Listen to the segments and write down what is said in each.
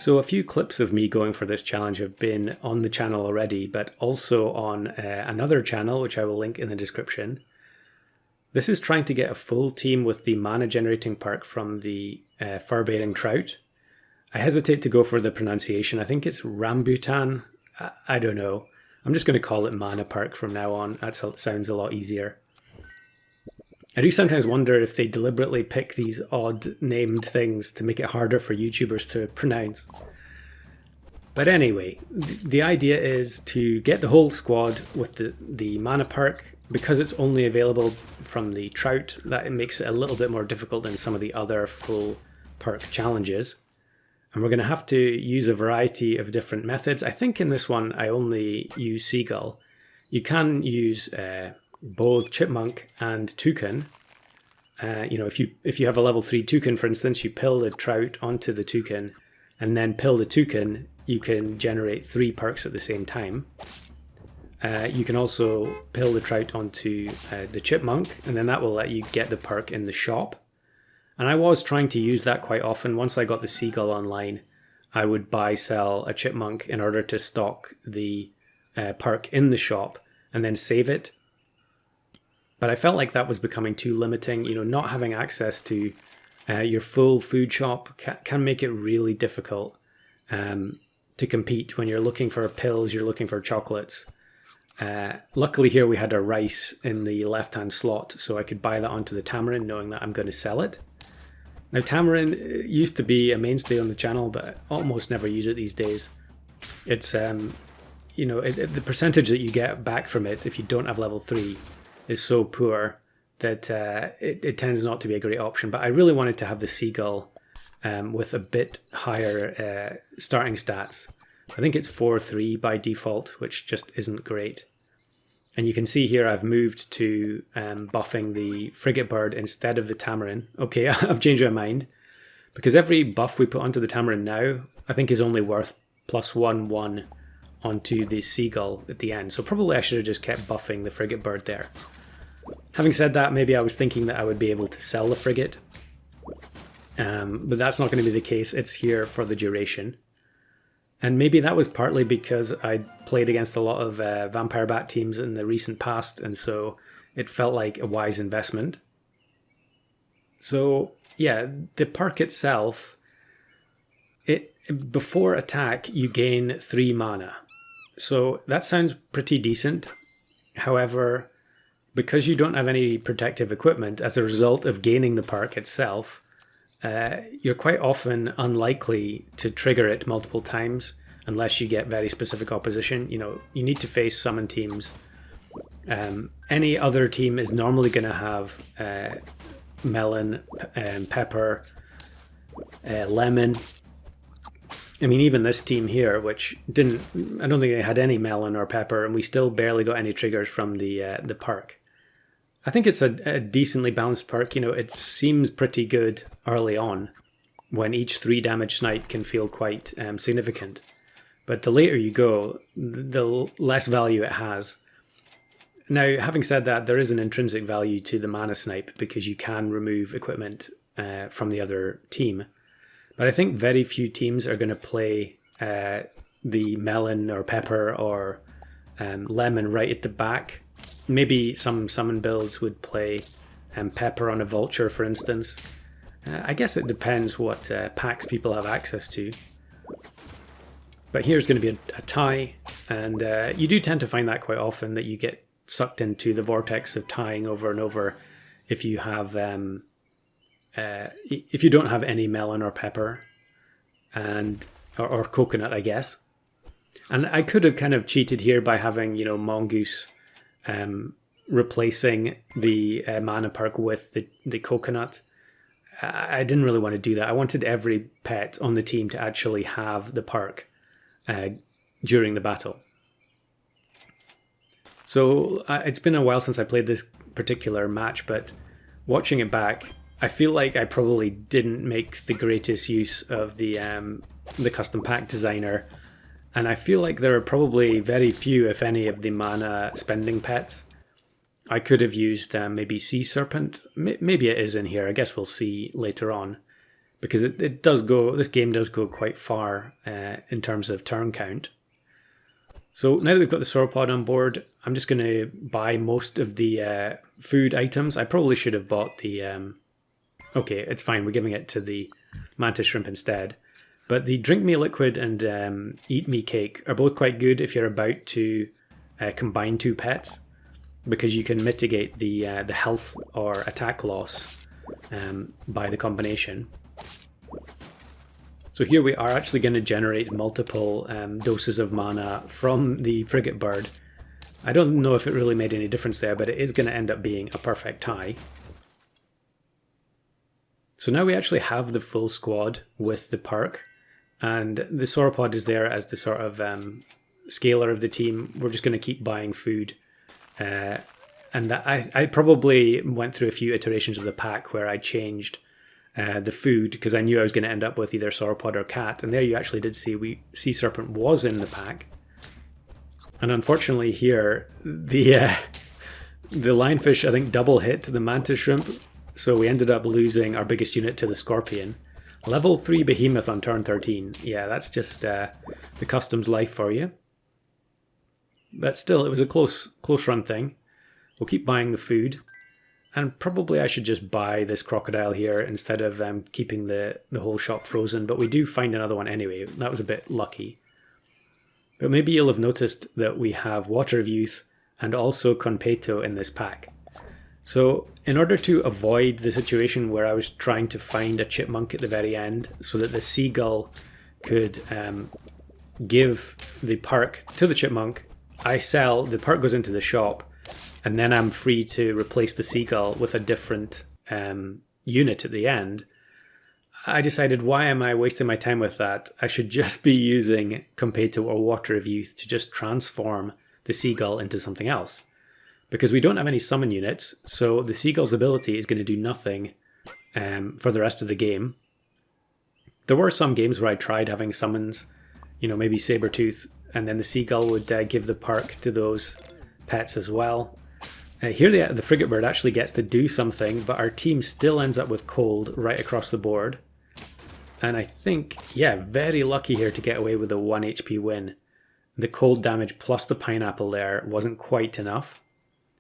So a few clips of me going for this challenge have been on the channel already, but also on another channel, which I will link in the description. This is trying to get a full team with the mana generating perk from the fur-bearing trout. I hesitate to go for the pronunciation. I think it's Rambutan. I don't know. I'm just going to call it mana perk from now on. That sounds a lot easier. I do sometimes wonder if they deliberately pick these odd named things to make it harder for YouTubers to pronounce. But anyway, the idea is to get the whole squad with the mana perk. Because it's only available from the trout, that makes it a little bit more difficult than some of the other full perk challenges. And we're going to have to use a variety of different methods. I think in this one I only use seagull. You can use both chipmunk and toucan. If you have a level 3 toucan, for instance, you pill the trout onto the toucan and then pill the toucan, you can generate 3 perks at the same time. You can also pill the trout onto the chipmunk, and then that will let you get the perk in the shop. And I was trying to use that quite often. Once I got the seagull online, I would sell a chipmunk in order to stock the perk in the shop and then save it. But I felt like that was becoming too limiting. Not having access to your full food shop can make it really difficult to compete when you're looking for pills, you're looking for chocolates. Luckily here we had a rice in the left-hand slot, so I could buy that onto the tamarin knowing that I'm going to sell it. Now tamarin used to be a mainstay on the channel, but I almost never use it these days. It's, the percentage that you get back from it if you don't have level 3 is so poor that it tends not to be a great option. But I really wanted to have the seagull with a bit higher starting stats. I think it's 4-3 by default, which just isn't great. And you can see here I've moved to buffing the frigate bird instead of the tamarin. Okay, I've changed my mind. Because every buff we put onto the tamarin now, I think is only worth +1/1 onto the seagull at the end. So probably I should have just kept buffing the frigate bird there. Having said that, maybe I was thinking that I would be able to sell the frigate. But that's not going to be the case. It's here for the duration. And maybe that was partly because I played against a lot of Vampire Bat teams in the recent past, and so it felt like a wise investment. So yeah, the perk itself, before attack you gain 3 mana. So that sounds pretty decent. However, because you don't have any protective equipment as a result of gaining the perk itself, you're quite often unlikely to trigger it multiple times unless you get very specific opposition. You need to face summon teams. Any other team is normally going to have melon, pepper, lemon. I mean, even this team here, which I don't think they had any melon or pepper, and we still barely got any triggers from the perk. I think it's a decently balanced perk. It seems pretty good early on when each 3 damage snipe can feel quite significant. But the later you go, the less value it has. Now, having said that, there is an intrinsic value to the mana snipe because you can remove equipment from the other team. But I think very few teams are going to play the melon or pepper or lemon right at the back. Maybe some summon builds would play pepper on a vulture, for instance. I guess it depends what packs people have access to. But here's going to be a tie, and you do tend to find that quite often, that you get sucked into the vortex of tying over and over if you have if you don't have any melon or pepper or coconut, I guess. And I could have kind of cheated here by having mongoose replacing the mana perk with the coconut. I didn't really want to do that. I wanted every pet on the team to actually have the perk during the battle. So it's been a while since I played this particular match, but watching it back, I feel like I probably didn't make the greatest use of the custom pack designer, and I feel like there are probably very few, if any, of the mana spending pets. I could have used maybe Sea Serpent. Maybe it is in here. I guess we'll see later on. because it does go, this game does go quite far in terms of turn count. So now that we've got the sauropod on board, I'm just going to buy most of the food items. I probably should have bought the... okay, it's fine. We're giving it to the mantis shrimp instead. But the drink me liquid and eat me cake are both quite good if you're about to combine two pets, because you can mitigate the health or attack loss by the combination. So here we are actually going to generate multiple doses of mana from the frigate bird. I don't know if it really made any difference there, but it is going to end up being a perfect tie. So now we actually have the full squad with the perk, and the sauropod is there as the sort of scaler of the team. We're just going to keep buying food. And that I probably went through a few iterations of the pack where I changed the food, because I knew I was going to end up with either sauropod or cat, and there you actually did see sea serpent was in the pack. And unfortunately here, the lionfish, I think, double hit the mantis shrimp, so we ended up losing our biggest unit to the scorpion. Level 3 behemoth on turn 13. Yeah, that's just the customs life for you. But still, it was a close run thing. We'll keep buying the food. And probably I should just buy this crocodile here instead of keeping the whole shop frozen. But we do find another one anyway. That was a bit lucky. But maybe you'll have noticed that we have Water of Youth and also Conpeto in this pack. So in order to avoid the situation where I was trying to find a chipmunk at the very end so that the seagull could give the perk to the chipmunk, I sell, the perk goes into the shop, and then I'm free to replace the seagull with a different unit at the end. I decided, why am I wasting my time with that? I should just be using Conpeto or Water of Youth to just transform the seagull into something else. Because we don't have any summon units, so the seagull's ability is going to do nothing for the rest of the game. There were some games where I tried having summons, you know, maybe Sabertooth, and then the seagull would give the perk to those pets as well. Here the frigate bird actually gets to do something, but our team still ends up with cold right across the board. And I think, yeah, very lucky here to get away with a 1 HP win. The cold damage plus the pineapple there wasn't quite enough.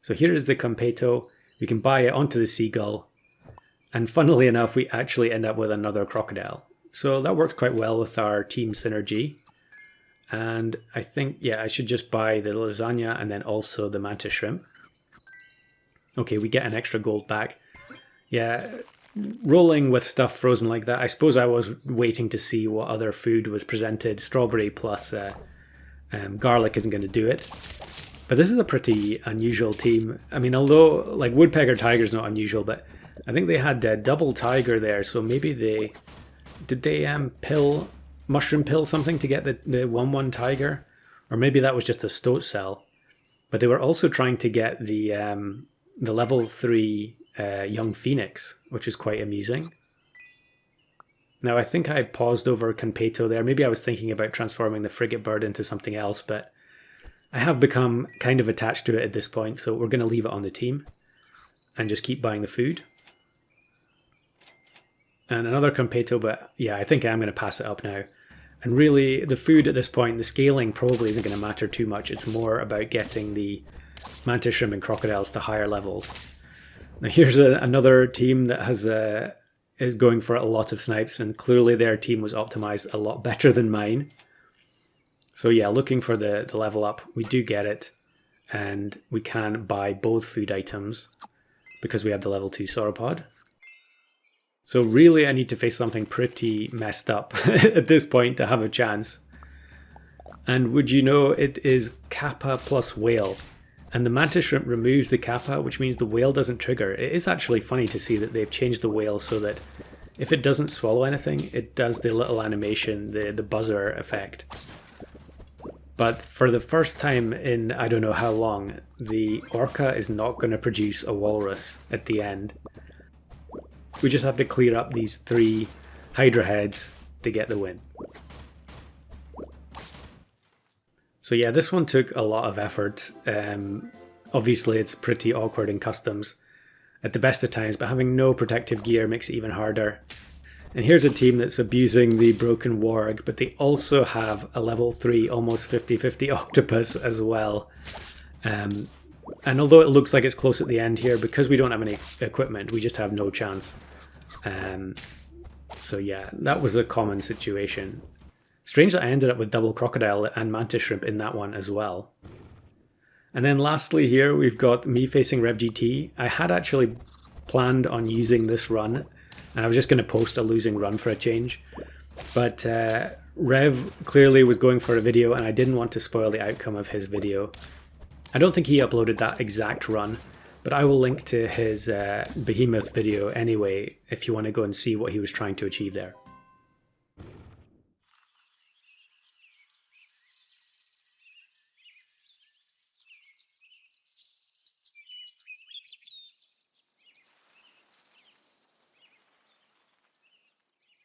So here is the Conpeto. We can buy it onto the seagull. And funnily enough, we actually end up with another crocodile. So that worked quite well with our team synergy. And I think, yeah, I should just buy the lasagna and then also the mantis shrimp. Okay, we get an extra gold back. Yeah, rolling with stuff frozen like that, I suppose I was waiting to see what other food was presented. Strawberry plus garlic isn't going to do it. But this is a pretty unusual team. I mean, although, like, Woodpecker Tiger's not unusual, but I think they had double tiger there, so maybe they... Did they mushroom pill something to get the 1/1 tiger? Or maybe that was just a stoat cell. But they were also trying to get the level 3 young phoenix, which is quite amusing. Now, I think I paused over Conpeto there. Maybe I was thinking about transforming the frigate bird into something else, but I have become kind of attached to it at this point, so we're going to leave it on the team and just keep buying the food. And another Conpeto, but yeah, I think I'm going to pass it up now. And really, the food at this point, the scaling probably isn't going to matter too much. It's more about getting the mantis shrimp and crocodiles to higher levels. Now here's another team that is going for a lot of snipes, and clearly their team was optimized a lot better than mine. So yeah, looking for the level up, we do get it, and we can buy both food items because we have the level 2 sauropod. So really I need to face something pretty messed up at this point to have a chance. And would you know, it is Kappa plus whale. And the mantis shrimp removes the kappa, which means the whale doesn't trigger. It is actually funny to see that they've changed the whale so that if it doesn't swallow anything, it does the little animation, the buzzer effect. But for the first time in I don't know how long, the orca is not going to produce a walrus at the end. We just have to clear up these 3 hydra heads to get the win. So yeah, this one took a lot of effort. Obviously it's pretty awkward in customs at the best of times, but having no protective gear makes it even harder. And here's a team that's abusing the broken warg, but they also have a level 3, almost 50-50 octopus as well. And although it looks like it's close at the end here, because we don't have any equipment, we just have no chance. So yeah, that was a common situation. Strange that I ended up with double crocodile and mantis shrimp in that one as well. And then lastly here, we've got me facing Rev GT. I had actually planned on using this run, and I was just going to post a losing run for a change. But Rev clearly was going for a video, and I didn't want to spoil the outcome of his video. I don't think he uploaded that exact run, but I will link to his behemoth video anyway if you want to go and see what he was trying to achieve there.